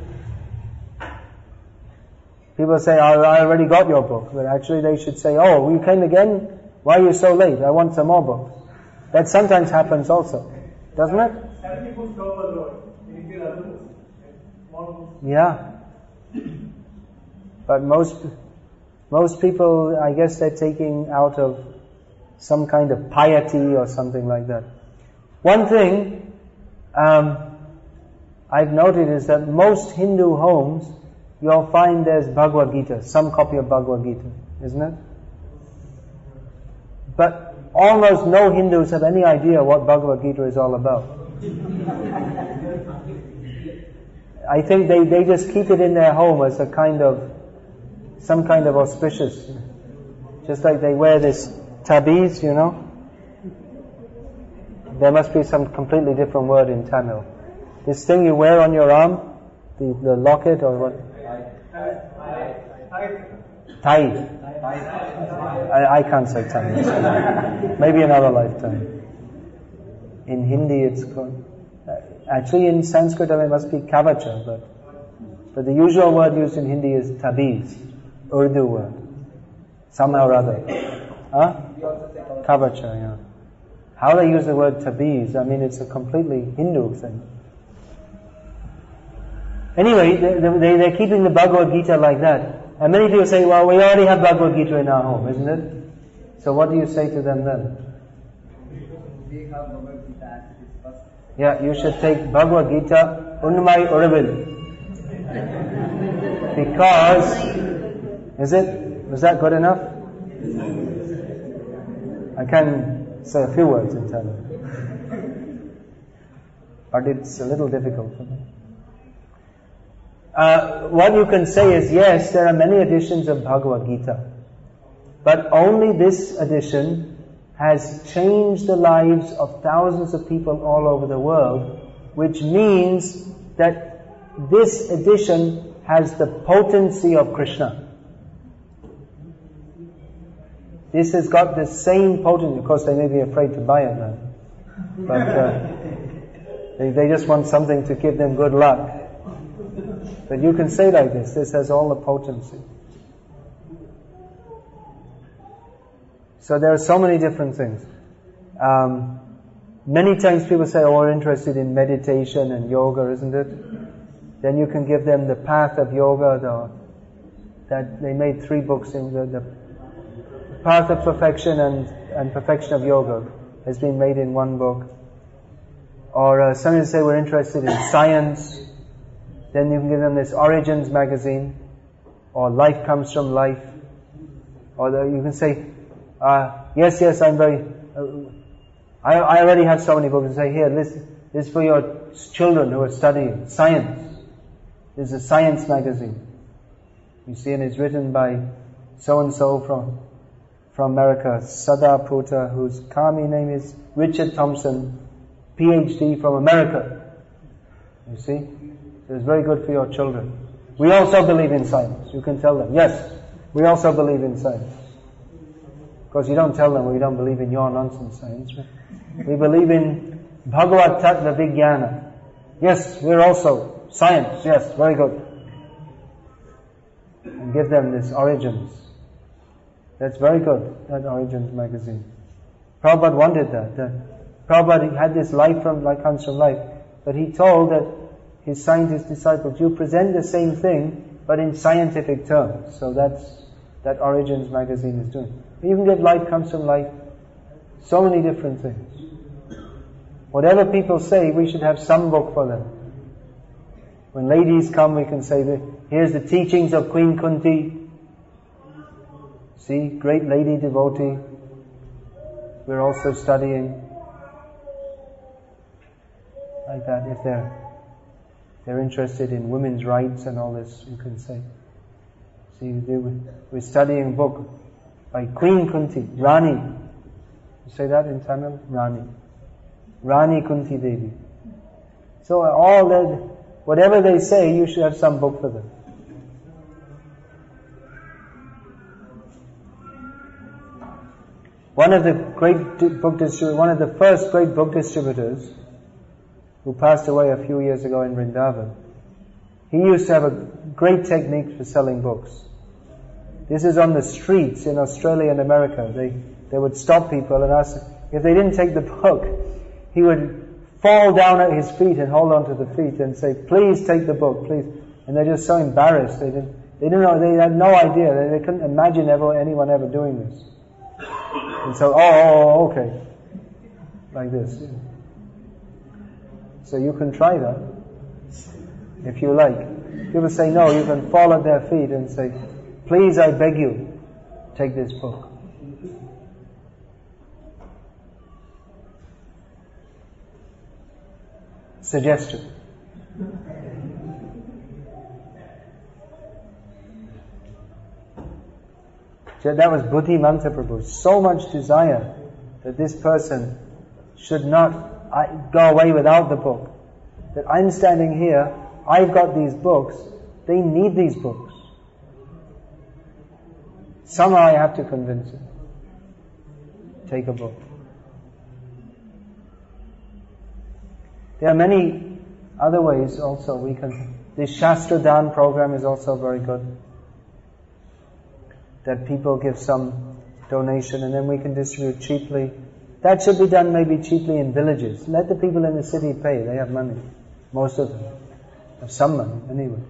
people say, I already got your book. But actually they should say, oh, you came again? Why are you so late? I want some more books. That sometimes happens also. Doesn't it? 70 books per road. Yeah. But most people, I guess they're taking out of some kind of piety or something like that. One thing I've noted is that most Hindu homes, you'll find there's Bhagavad Gita, some copy of Bhagavad Gita, isn't it? But almost no Hindus have any idea what Bhagavad Gita is all about. I think they just keep it in their home as some kind of auspicious. Just like they wear this tabiz, There must be some completely different word in Tamil. This thing you wear on your arm, the locket or what? Thai. I can't say Thai. Maybe another lifetime. In Hindi it's called... actually in Sanskrit it must be kavacha, but the usual word used in Hindi is tabiz, Urdu word. Somehow or other. Huh? Kavacha, yeah. How they use the word tabiz, I mean it's a completely Hindu thing. Anyway, they're keeping the Bhagavad Gita like that. And many people say, well, we already have Bhagavad Gita in our home, isn't it? So what do you say to them then? We have Bhagavad Gita as it is first. Yeah, you should take Bhagavad Gita Unmai Uravil. Because, was that good enough? I can say a few words in Tamil. But it's a little difficult for me. What you can say is, yes, there are many editions of Bhagavad Gita. But only this edition has changed the lives of thousands of people all over the world, which means that this edition has the potency of Krishna. This has got the same potency. Of course, they may be afraid to buy it now. But they just want something to give them good luck. But you can say like this has all the potency. So there are so many different things. Many times people say, oh, we're interested in meditation and yoga, isn't it? Then you can give them the path of yoga, that they made 3 books in the path of perfection and perfection of yoga has been made in 1 book. Or some people say we're interested in science. Then you can give them this Origins magazine, or Life Comes from Life. Or you can say, yes, I'm very... I already have so many books. And say, here, this is for your children who are studying science. This is a science magazine. You see, and it's written by so-and-so from America, Sada Puta, whose Kami name is Richard Thompson, PhD from America. You see? So it's very good for your children. We also believe in science. You can tell them, yes, we also believe in science. Of course, you don't tell them we don't believe in your nonsense science. We believe in Bhagavad Tattva Vijnana. Yes, we're also science. Yes, very good. And give them this Origins. That's very good, that Origins magazine. Prabhupada wanted that. Prabhupada had this life comes from life. But he told that his scientist disciples, you present the same thing, but in scientific terms. So that Origins magazine is doing. You can give Life Comes from Life, so many different things. Whatever people say, we should have some book for them. When ladies come, we can say, here's the teachings of Queen Kunti. See, great lady devotee. We're also studying. Like that, if they're interested in women's rights and all this, you can say. See, we're studying a book by Queen Kunti, Rani. You say that in Tamil? Rani Kunti Devi. So all that, whatever they say, you should have some book for them. One of the first great book distributors, who passed away a few years ago in Vrindavan, he used to have a great technique for selling books. This is on the streets in Australia and America. They would stop people and ask, if they didn't take the book, he would fall down at his feet and hold on to the feet and say, please take the book, please. And they're just so embarrassed. They didn't know, they had no idea. They couldn't imagine anyone ever doing this. And so, okay. Like this. So you can try that, if you like. People say no, you can fall at their feet and say, please, I beg you, take this book. Suggestion. That was Buddhimanta Prabhu. So much desire that this person should not go away without the book. That I'm standing here, I've got these books, they need these books. Somehow I have to convince him. Take a book. There are many other ways also we can. This Shastra Dan program is also very good. That people give some donation and then we can distribute cheaply. That should be done maybe cheaply in villages. Let the people in the city pay. They have money. Most of them have some money anyway.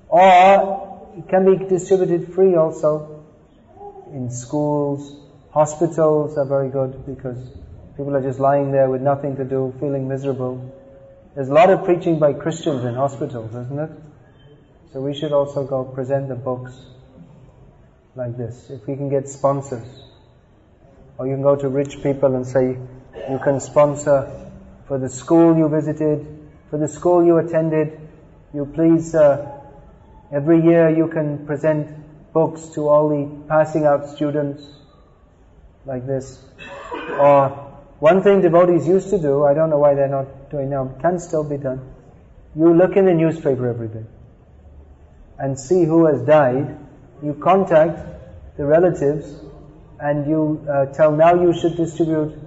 Or it can be distributed free also in schools. Hospitals are very good because people are just lying there with nothing to do, feeling miserable. There's a lot of preaching by Christians in hospitals, isn't it? So we should also go present the books like this. If we can get sponsors. Or you can go to rich people and say, you can sponsor for the school you visited, for the school you attended. You please, every year you can present books to all the passing out students. Like this. Or one thing devotees used to do, I don't know why they're not doing now, can still be done. You look in the newspaper every day and see who has died. You contact the relatives and you tell, now you should distribute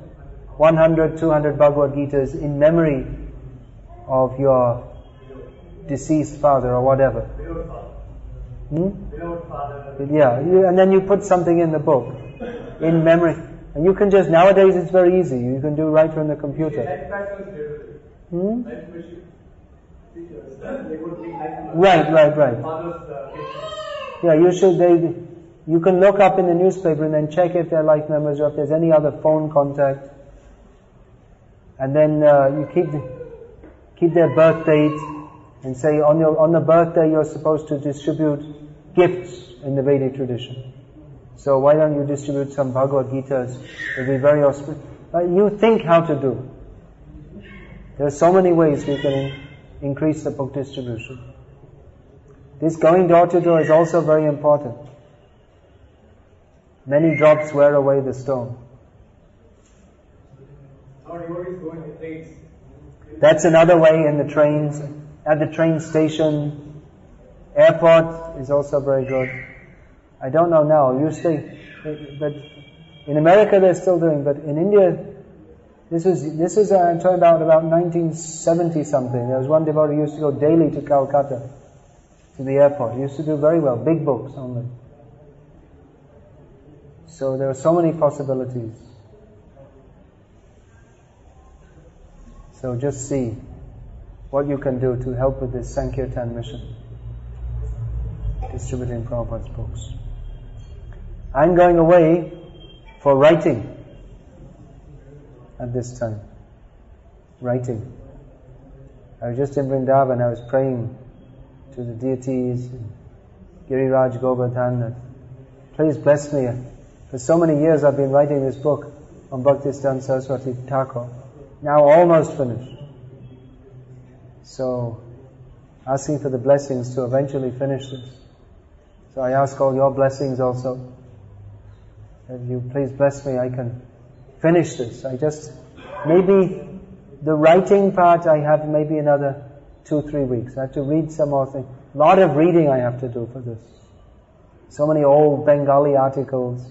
100, 200 Bhagavad Gitas in memory of your deceased father or whatever. Yeah, and then you put something in the book in memory. And you can just, nowadays it's very easy. You can do right from the computer. Right. Yeah, you can look up in the newspaper and then check if they're life members or if there's any other phone contact. And then you keep their birth date and say on the birthday you're supposed to distribute gifts in the Vedic tradition. So why don't you distribute some Bhagavad Gitas? It'll be very auspicious. You think how to do. There are so many ways we can increase the book distribution. This going door to door is also very important. Many drops wear away the stone. That's another way in the trains. At the train station, airport is also very good. I don't know now, but in America they're still doing, but in India, this is I'm talking about 1970 something. There was one devotee who used to go daily to Calcutta, to the airport. He used to do very well, big books only. So there are so many possibilities. So just see what you can do to help with this Sankirtan mission, distributing Prabhupada's books. I'm going away for writing at this time. Writing. I was just in Vrindavan, I was praying to the deities, Giriraj Govardhan, that please bless me. For so many years I've been writing this book on Bhaktisiddhanta Saraswati Thakur. Now almost finished. So, asking for the blessings to eventually finish this. So I ask all your blessings also. If you please bless me, I can finish this. Maybe the writing part I have maybe another 2-3 weeks. I have to read some more things. A lot of reading I have to do for this. So many old Bengali articles,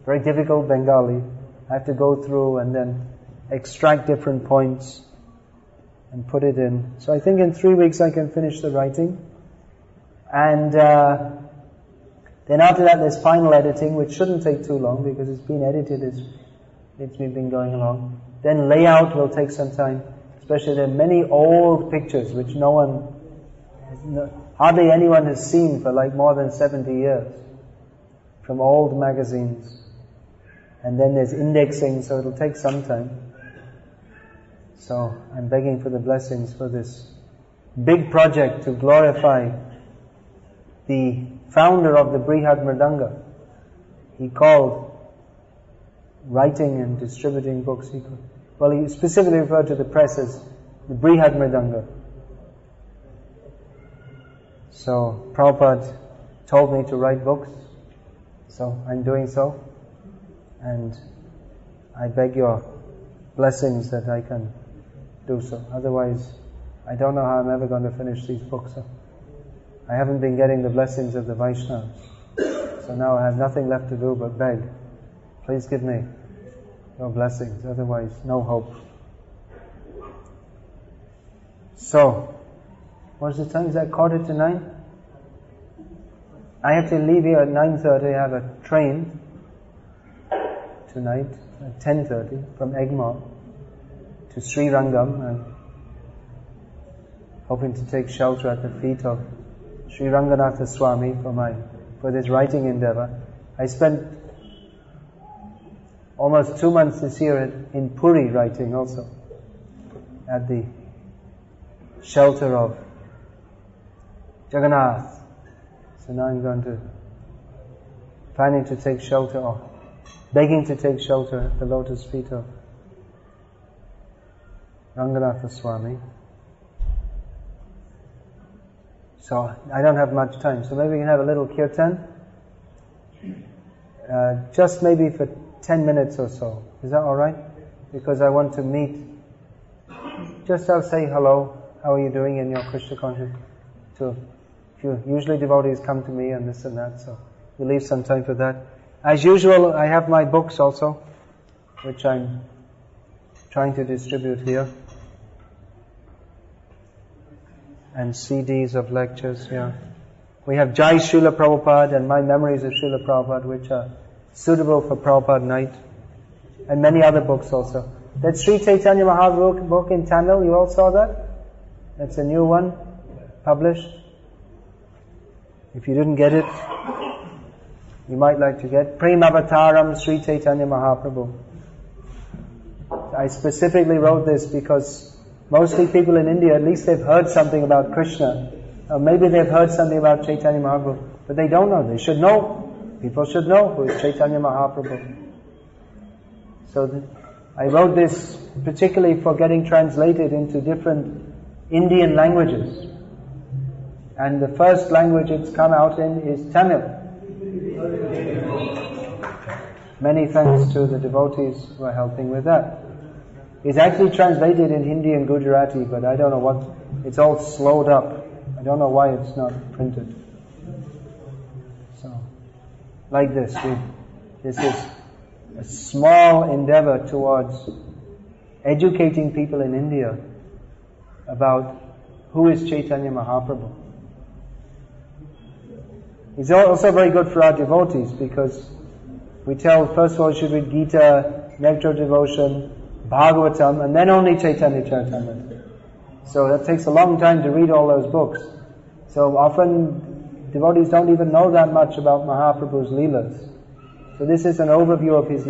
very difficult Bengali. I have to go through and then extract different points and put it in. So I think in 3 weeks I can finish the writing. And then after that there's final editing, which shouldn't take too long because it's been edited, it's been going along. Then layout will take some time, especially there are many old pictures which hardly anyone has seen for like more than 70 years, from old magazines. And then there's indexing, so it'll take some time. So I'm begging for the blessings for this big project to glorify the founder of the Brihad Mridanga. He called writing and distributing books, he specifically referred to the press as the Brihad Mridanga. So Prabhupada told me to write books, so I'm doing so. And I beg your blessings that I can do so. Otherwise, I don't know how I'm ever going to finish these books. I haven't been getting the blessings of the Vaishnavas. So now I have nothing left to do but beg. Please give me your blessings, otherwise no hope. So, what's the time? Is that 8:45? I have to leave here at 9:30. I have a train tonight at 10:30 from Egmont to Srirangam, and hoping to take shelter at the feet of Sri Ranganatha Swami for this writing endeavor. I spent almost 2 months this year in Puri writing also, at the shelter of Jagannath. So now I'm planning to take shelter, or begging to take shelter at the lotus feet of Ranganatha Swami. So I don't have much time, so maybe we can have a little kirtan, just maybe for 10 minutes or so. Is that alright? Because I want to meet, just I'll say hello, how are you doing in your Krishna consciousness? Usually devotees come to me and this and that, so we'll leave some time for that. As usual, I have my books also, which I'm trying to distribute here. And CDs of lectures, yeah. We have Jai Srila Prabhupada and My Memories of Srila Prabhupada, which are suitable for Prabhupada night. And many other books also. That Sri Chaitanya Mahaprabhu book in Tamil, you all saw that? That's a new one, published. If you didn't get it, you might like to get Premavataram Sri Chaitanya Mahaprabhu. I specifically wrote this because mostly people in India, at least they've heard something about Krishna. Or maybe they've heard something about Chaitanya Mahaprabhu, but they don't know. They should know. People should know who is Chaitanya Mahaprabhu. So I wrote this particularly for getting translated into different Indian languages. And the first language it's come out in is Tamil. Many thanks to the devotees who are helping with that. It's actually translated in Hindi and Gujarati, but I don't know what, it's all slowed up. I don't know why it's not printed. So, like this is a small endeavor towards educating people in India about who is Chaitanya Mahaprabhu. It's also very good for our devotees because we tell, first of all, you should read Gita, Nectar Devotion, Bhagavatam, and then only Chaitanya Charitamrita. So that takes a long time to read all those books. So often devotees don't even know that much about Mahaprabhu's Leelas. So this is an overview of his